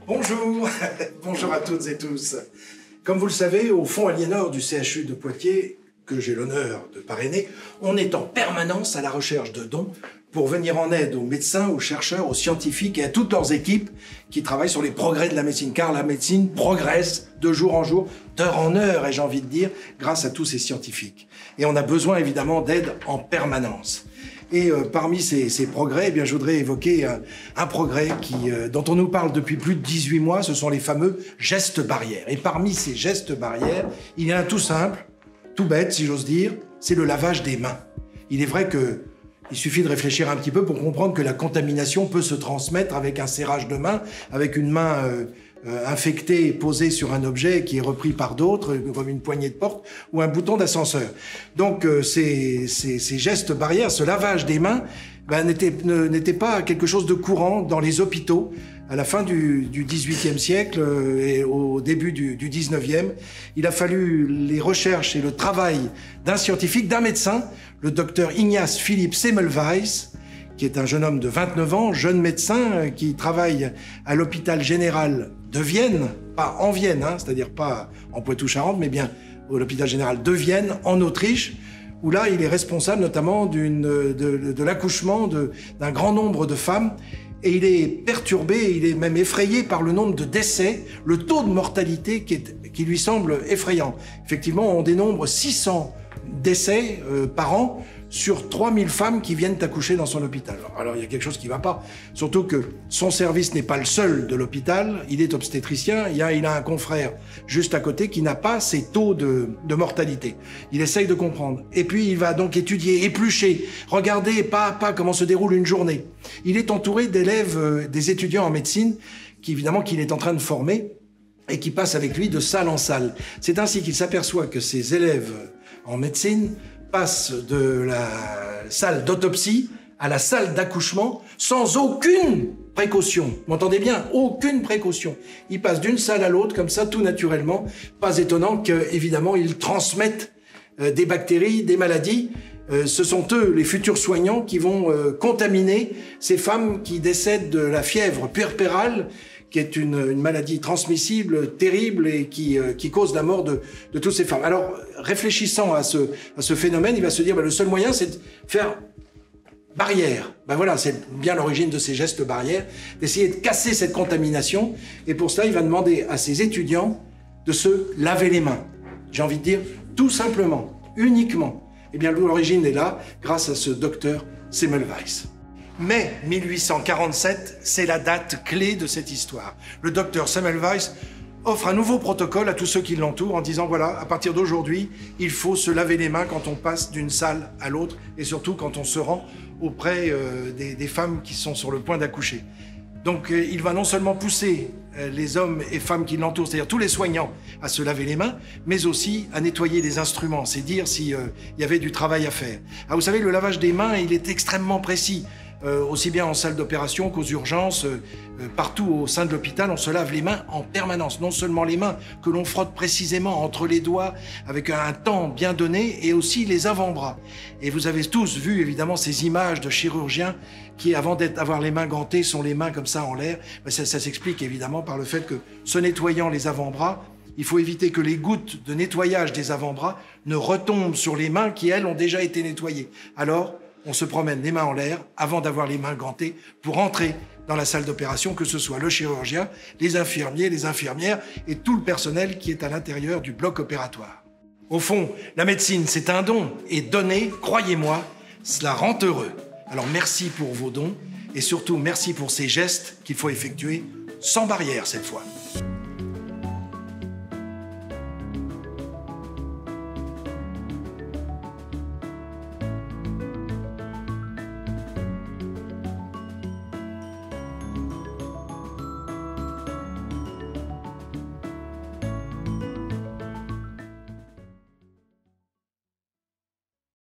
Bonjour, bonjour à toutes et tous. Comme vous le savez, au Fonds Aliénor du CHU de Poitiers, que j'ai l'honneur de parrainer, on est en permanence à la recherche de dons pour venir en aide aux médecins, aux chercheurs, aux scientifiques et à toutes leurs équipes qui travaillent sur les progrès de la médecine. Car la médecine progresse de jour en jour, d'heure en heure, ai-je envie de dire, grâce à tous ces scientifiques. Et on a besoin évidemment d'aide en permanence. Et parmi ces progrès, eh bien, je voudrais évoquer un progrès dont on nous parle depuis plus de 18 mois, ce sont les fameux gestes barrières. Et parmi ces gestes barrières, il y en a un tout simple, tout bête si j'ose dire, c'est le lavage des mains. Il est vrai qu'il suffit de réfléchir un petit peu pour comprendre que la contamination peut se transmettre avec un serrage de main, avec une main infectée posée sur un objet qui est repris par d'autres, comme une poignée de porte ou un bouton d'ascenseur. Donc ces gestes barrières, ce lavage des mains, n'était pas quelque chose de courant dans les hôpitaux à la fin du XVIIIe siècle et au début du XIXe. Il a fallu les recherches et le travail d'un scientifique, d'un médecin, le docteur Ignaz Philipp Semmelweis, qui est un jeune homme de 29 ans, jeune médecin qui travaille à l'hôpital général de Vienne, pas en Vienne, c'est-à-dire pas en Poitou-Charentes, mais bien à l'hôpital général de Vienne, en Autriche, où là, il est responsable notamment de l'accouchement d'un grand nombre de femmes. Et il est perturbé, il est même effrayé par le nombre de décès, le taux de mortalité qui lui semble effrayant. Effectivement, on dénombre 600 décès par an sur 3000 femmes qui viennent accoucher dans son hôpital. Alors il y a quelque chose qui ne va pas. Surtout que son service n'est pas le seul de l'hôpital, il est obstétricien, il a un confrère juste à côté qui n'a pas ces taux de mortalité. Il essaye de comprendre. Et puis il va donc étudier, éplucher, regarder pas à pas comment se déroule une journée. Il est entouré d'élèves, des étudiants en médecine, évidemment qu'il est en train de former et qui passent avec lui de salle en salle. C'est ainsi qu'il s'aperçoit que ces élèves en médecine passe de la salle d'autopsie à la salle d'accouchement sans aucune précaution. Vous m'entendez bien? Aucune précaution. Ils passent d'une salle à l'autre comme ça, tout naturellement. Pas étonnant qu'évidemment, ils transmettent des bactéries, des maladies. Ce sont eux, les futurs soignants, qui vont contaminer ces femmes qui décèdent de la fièvre puerpérale, qui est une maladie transmissible, terrible, et qui cause la mort de toutes ces femmes. Alors, réfléchissant à ce phénomène, il va se dire, le seul moyen, c'est de faire barrière. Voilà, c'est bien l'origine de ces gestes barrières, d'essayer de casser cette contamination, et pour cela, il va demander à ses étudiants de se laver les mains. J'ai envie de dire, tout simplement, uniquement. Eh bien, l'origine est là, grâce à ce docteur Semmelweis. Mai 1847, c'est la date clé de cette histoire. Le docteur Semmelweis offre un nouveau protocole à tous ceux qui l'entourent en disant, voilà, à partir d'aujourd'hui, il faut se laver les mains quand on passe d'une salle à l'autre et surtout quand on se rend auprès des femmes qui sont sur le point d'accoucher. Donc il va non seulement pousser les hommes et femmes qui l'entourent, c'est-à-dire tous les soignants, à se laver les mains, mais aussi à nettoyer les instruments, c'est dire s'il y avait du travail à faire. Ah, vous savez, le lavage des mains, il est extrêmement précis. Aussi bien en salle d'opération qu'aux urgences, partout au sein de l'hôpital, on se lave les mains en permanence. Non seulement les mains que l'on frotte précisément entre les doigts avec un temps bien donné, et aussi les avant-bras. Et vous avez tous vu évidemment ces images de chirurgiens qui, avant d'avoir les mains gantées, sont les mains comme ça en l'air. Ça s'explique évidemment par le fait que, se nettoyant les avant-bras, il faut éviter que les gouttes de nettoyage des avant-bras ne retombent sur les mains qui, elles, ont déjà été nettoyées. Alors, on se promène les mains en l'air avant d'avoir les mains gantées pour entrer dans la salle d'opération, que ce soit le chirurgien, les infirmiers, les infirmières et tout le personnel qui est à l'intérieur du bloc opératoire. Au fond, la médecine, c'est un don, et donner, croyez-moi, cela rend heureux. Alors merci pour vos dons, et surtout merci pour ces gestes qu'il faut effectuer sans barrière cette fois.